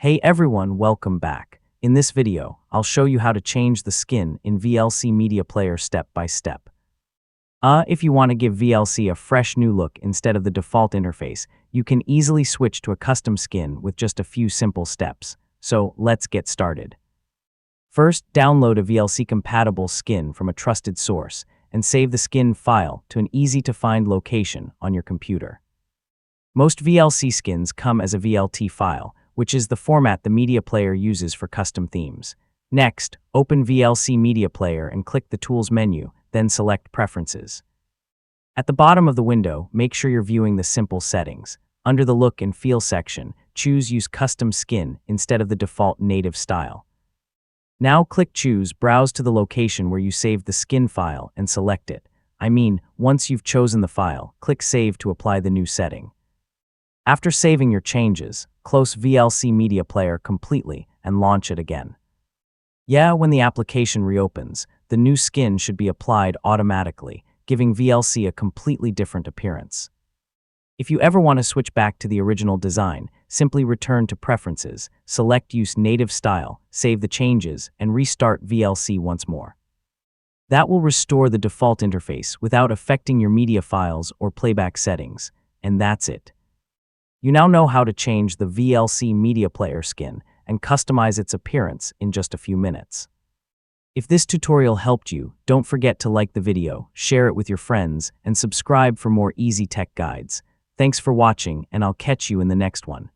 Hey everyone, welcome back. In this video, I'll show you how to change the skin in VLC Media Player step by step. If you want to give VLC a fresh new look instead of the default interface, you can easily switch to a custom skin with just a few simple steps. So let's get started. First, download a VLC-compatible skin from a trusted source and save the skin file to an easy-to-find location on your computer. Most VLC skins come as a VLT file, which is the format the media player uses for custom themes. Next, open VLC Media Player and click the Tools menu, then select Preferences. At the bottom of the window, make sure you're viewing the simple settings. Under the Look and Feel section, choose Use Custom Skin instead of the default native style. Now click Choose Browse to the location where you saved the skin file and select it. Once you've chosen the file, click Save to apply the new setting. After saving your changes, close VLC Media Player completely and launch it again. When the application reopens, the new skin should be applied automatically, giving VLC a completely different appearance. If you ever want to switch back to the original design, simply return to Preferences, select Use Native Style, save the changes, and restart VLC once more. That will restore the default interface without affecting your media files or playback settings, and that's it. You now know how to change the VLC Media Player skin and customize its appearance in just a few minutes. If this tutorial helped you, don't forget to like the video, share it with your friends, and subscribe for more easy tech guides. Thanks for watching, and I'll catch you in the next one.